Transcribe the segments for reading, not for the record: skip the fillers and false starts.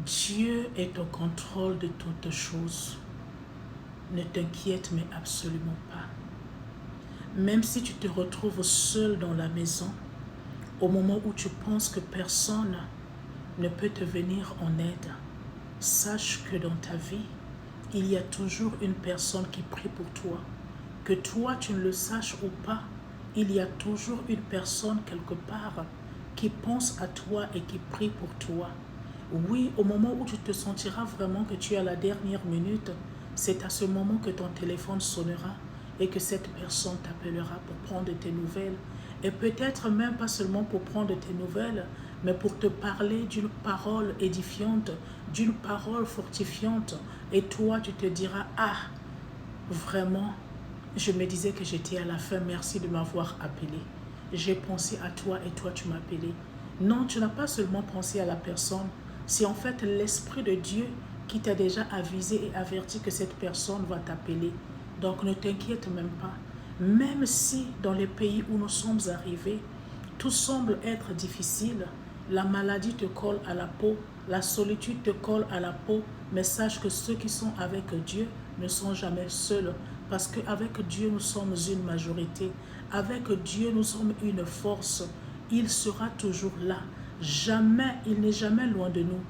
Dieu est au contrôle de toutes choses. Ne t'inquiète mais absolument pas. Même si tu te retrouves seul dans la maison, au moment où tu penses que personne ne peut te venir en aide, sache que dans ta vie, il y a toujours une personne qui prie pour toi. Que toi, tu ne le saches ou pas, il y a toujours une personne quelque part qui pense à toi et qui prie pour toi. Oui, au moment où tu te sentiras vraiment que tu es à la dernière minute, c'est à ce moment que ton téléphone sonnera et que cette personne t'appellera pour prendre tes nouvelles. Et peut-être même pas seulement pour prendre tes nouvelles, mais pour te parler d'une parole édifiante, d'une parole fortifiante. Et toi, tu te diras, ah, vraiment, je me disais que j'étais à la fin, merci de m'avoir appelé. J'ai pensé à toi et toi tu m'as appelé. Non, tu n'as pas seulement pensé à la personne, c'est en fait l'Esprit de Dieu qui t'a déjà avisé et averti que cette personne va t'appeler. Donc ne t'inquiète même pas. Même si dans les pays où nous sommes arrivés, tout semble être difficile, la maladie te colle à la peau, la solitude te colle à la peau, mais sache que ceux qui sont avec Dieu ne sont jamais seuls, parce qu'avec Dieu nous sommes une majorité, avec Dieu nous sommes une force. Il sera toujours là, jamais, il n'est jamais loin de nous.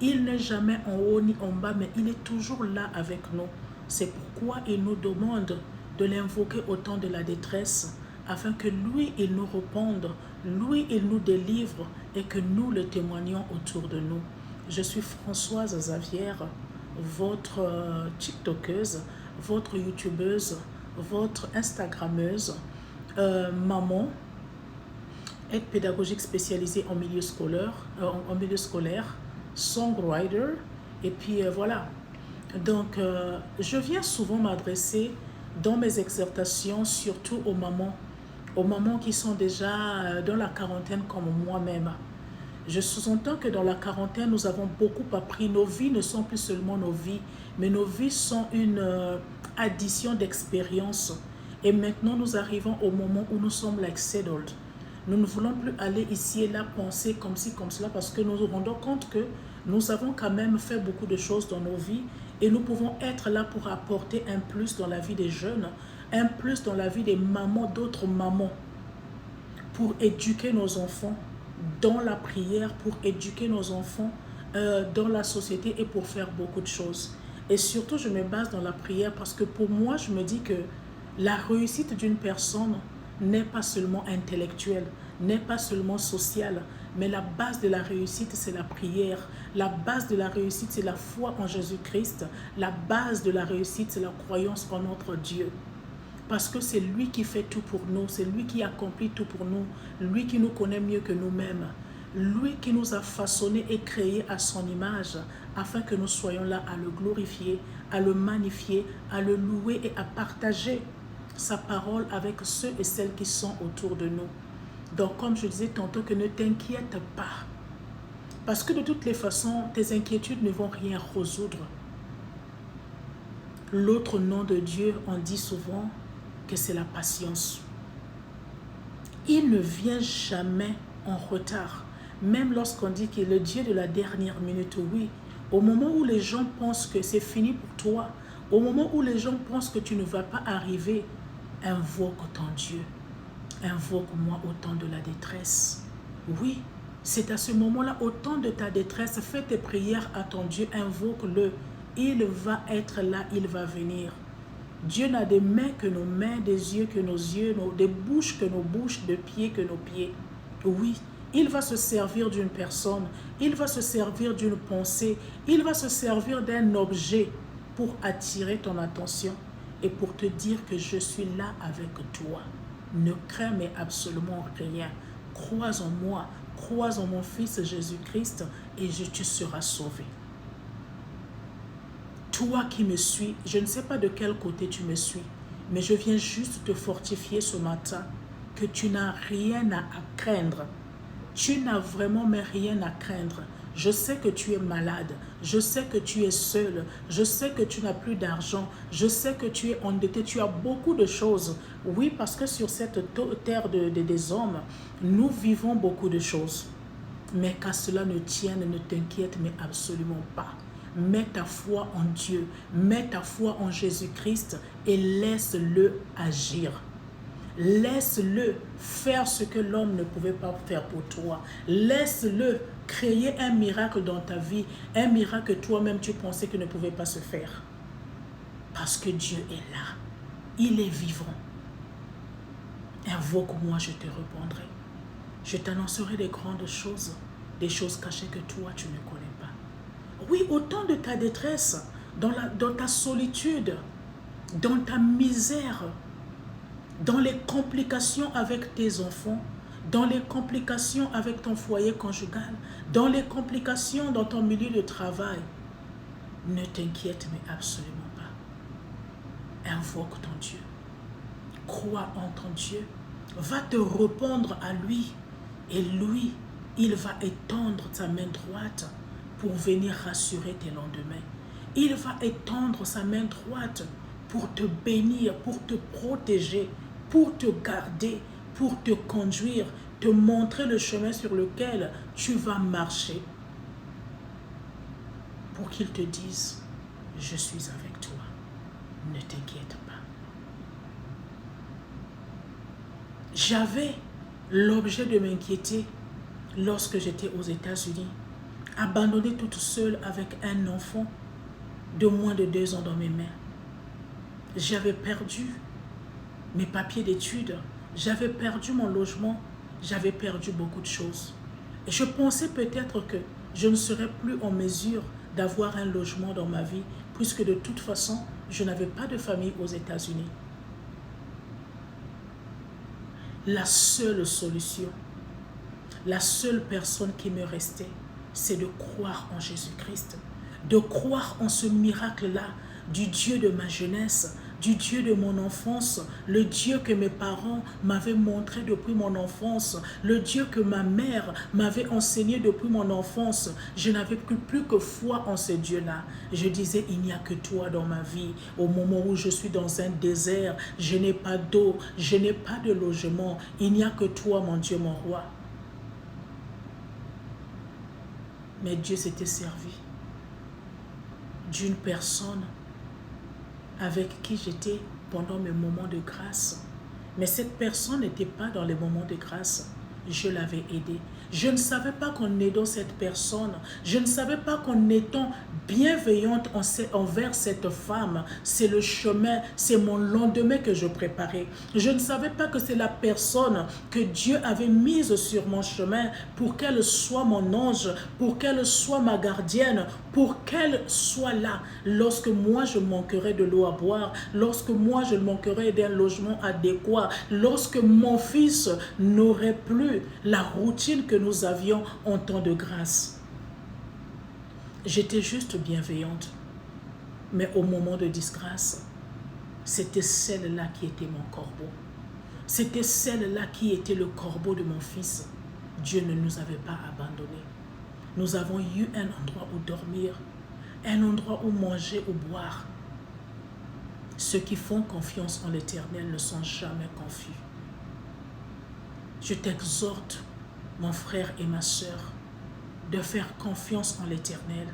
Il n'est jamais en haut ni en bas, mais il est toujours là avec nous. C'est pourquoi il nous demande de l'invoquer au temps de la détresse, afin que lui, il nous réponde, lui, il nous délivre et que nous le témoignions autour de nous. Je suis Françoise Xavier, votre TikTokeuse, votre YouTubeuse, votre Instagrammeuse, maman, aide pédagogique spécialisée en milieu scolaire, songwriter, et puis voilà. Donc, je viens souvent m'adresser dans mes exhortations, surtout aux mamans qui sont déjà dans la quarantaine comme moi-même. Je sous-entends que dans la quarantaine, nous avons beaucoup appris. Nos vies ne sont plus seulement nos vies, mais nos vies sont une addition d'expériences. Et maintenant, nous arrivons au moment où nous sommes like settled. Nous ne voulons plus aller ici et là penser comme ci, comme cela, parce que nous nous rendons compte que nous avons quand même fait beaucoup de choses dans nos vies et nous pouvons être là pour apporter un plus dans la vie des jeunes, un plus dans la vie des mamans, d'autres mamans, pour éduquer nos enfants dans la prière, pour éduquer nos enfants dans la société et pour faire beaucoup de choses. Et surtout, je me base dans la prière parce que pour moi, je me dis que la réussite d'une personne n'est pas seulement intellectuelle, n'est pas seulement sociale, mais la base de la réussite, c'est la prière. La base de la réussite, c'est la foi en Jésus-Christ. La base de la réussite, c'est la croyance en notre Dieu. Parce que c'est lui qui fait tout pour nous, c'est lui qui accomplit tout pour nous, lui qui nous connaît mieux que nous-mêmes, lui qui nous a façonnés et créés à son image, afin que nous soyons là à le glorifier, à le magnifier, à le louer et à partager sa parole avec ceux et celles qui sont autour de nous. Donc, comme je disais tantôt, que ne t'inquiète pas. Parce que de toutes les façons, tes inquiétudes ne vont rien résoudre. L'autre nom de Dieu, on dit souvent que c'est la patience. Il ne vient jamais en retard. Même lorsqu'on dit qu'il est le Dieu de la dernière minute, oui. Au moment où les gens pensent que c'est fini pour toi, au moment où les gens pensent que tu ne vas pas arriver, invoque ton Dieu. Invoque-moi au temps de la détresse. Oui, c'est à ce moment-là, au temps de ta détresse, fais tes prières à ton Dieu, invoque-le. Il va être là, il va venir. Dieu n'a des mains que nos mains, des yeux que nos yeux, des bouches que nos bouches, des pieds que nos pieds. Oui, il va se servir d'une personne, il va se servir d'une pensée, il va se servir d'un objet pour attirer ton attention et pour te dire que je suis là avec toi. Ne crains mais absolument rien. Crois en moi, crois en mon Fils Jésus-Christ et tu seras sauvé. Toi qui me suis, je ne sais pas de quel côté tu me suis, mais je viens juste te fortifier ce matin que tu n'as rien à craindre. Tu n'as vraiment mais rien à craindre. Je sais que tu es malade, je sais que tu es seul, je sais que tu n'as plus d'argent, je sais que tu es endetté, tu as beaucoup de choses. Oui, parce que sur cette terre des hommes, nous vivons beaucoup de choses. Mais qu'à cela ne tienne, ne t'inquiète mais absolument pas. Mets ta foi en Dieu, mets ta foi en Jésus-Christ et laisse-le agir. Laisse-le faire ce que l'homme ne pouvait pas faire pour toi. Laisse-le créer un miracle dans ta vie, un miracle que toi-même tu pensais que ne pouvait pas se faire. Parce que Dieu est là, il est vivant. Invoque-moi, je te répondrai. Je t'annoncerai des grandes choses, des choses cachées que toi tu ne connais pas. Oui, au temps de ta détresse, dans ta solitude, dans ta misère, dans les complications avec tes enfants, dans les complications avec ton foyer conjugal, dans les complications dans ton milieu de travail, ne t'inquiète mais absolument pas. Invoque ton Dieu. Crois en ton Dieu. Va te répondre à lui. Et lui, il va étendre sa main droite pour venir rassurer tes lendemains. Il va étendre sa main droite pour te bénir, pour te protéger, pour te garder, pour te conduire, te montrer le chemin sur lequel tu vas marcher. Pour qu'il te dise, je suis avec toi, ne t'inquiète pas. J'avais l'objet de m'inquiéter lorsque j'étais aux États-Unis, abandonnée toute seule avec un enfant de moins de 2 ans dans mes mains. J'avais perdu mes papiers d'études, j'avais perdu mon logement, j'avais perdu beaucoup de choses. Et je pensais peut-être que je ne serais plus en mesure d'avoir un logement dans ma vie, puisque de toute façon, je n'avais pas de famille aux États-Unis. La seule solution, la seule personne qui me restait, c'est de croire en Jésus-Christ, de croire en ce miracle-là, du Dieu de ma jeunesse, du Dieu de mon enfance, le Dieu que mes parents m'avaient montré depuis mon enfance, le Dieu que ma mère m'avait enseigné depuis mon enfance. Je n'avais plus que foi en ce Dieu-là. Je disais, il n'y a que toi dans ma vie. Au moment où je suis dans un désert, je n'ai pas d'eau, je n'ai pas de logement. Il n'y a que toi, mon Dieu, mon roi. Mais Dieu s'était servi d'une personne avec qui j'étais pendant mes moments de grâce. Mais cette personne n'était pas dans les moments de grâce. Je l'avais aidée. Je ne savais pas qu'en aidant cette personne, je ne savais pas qu'en étant bienveillante envers cette femme, c'est le chemin, c'est mon lendemain que je préparais. Je ne savais pas que c'est la personne que Dieu avait mise sur mon chemin pour qu'elle soit mon ange, pour qu'elle soit ma gardienne, pour qu'elle soit là lorsque moi je manquerai de l'eau à boire, lorsque moi je manquerai d'un logement adéquat, lorsque mon fils n'aurait plus la routine que nous avions en temps de grâce. J'étais juste bienveillante, mais au moment de disgrâce, c'était celle-là qui était mon corbeau. C'était celle-là qui était le corbeau de mon fils. Dieu ne nous avait pas abandonnés. Nous avons eu un endroit où dormir, un endroit où manger ou boire. Ceux qui font confiance en l'Éternel ne sont jamais confus. Je t'exhorte, mon frère et ma sœur, de faire confiance en l'Éternel.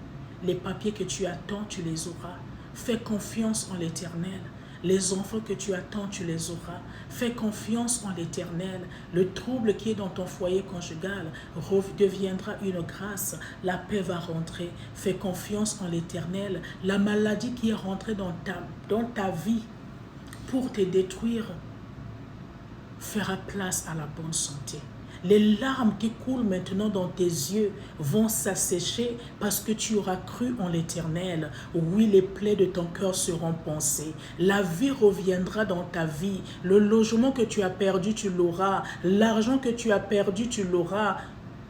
Les papiers que tu attends, tu les auras. Fais confiance en l'Éternel. Les enfants que tu attends, tu les auras. Fais confiance en l'Éternel. Le trouble qui est dans ton foyer conjugal deviendra une grâce. La paix va rentrer. Fais confiance en l'Éternel. La maladie qui est rentrée dans ta vie pour te détruire fera place à la bonne santé. Les larmes qui coulent maintenant dans tes yeux vont s'assécher parce que tu auras cru en l'Éternel. Oui, les plaies de ton cœur seront pansées. La vie reviendra dans ta vie. Le logement que tu as perdu, tu l'auras. L'argent que tu as perdu, tu l'auras.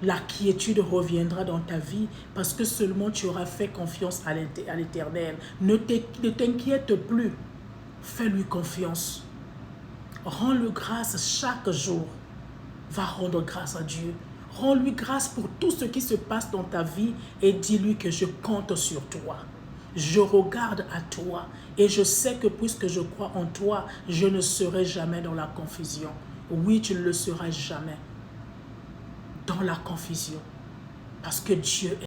La quiétude reviendra dans ta vie parce que seulement tu auras fait confiance à l'Éternel. Ne t'inquiète plus. Fais-lui confiance. Rends-lui grâce chaque jour. Va rendre grâce à Dieu. Rends-lui grâce pour tout ce qui se passe dans ta vie et dis-lui que je compte sur toi. Je regarde à toi et je sais que puisque je crois en toi, je ne serai jamais dans la confusion. Oui, tu ne le seras jamais dans la confusion. parce que Dieu est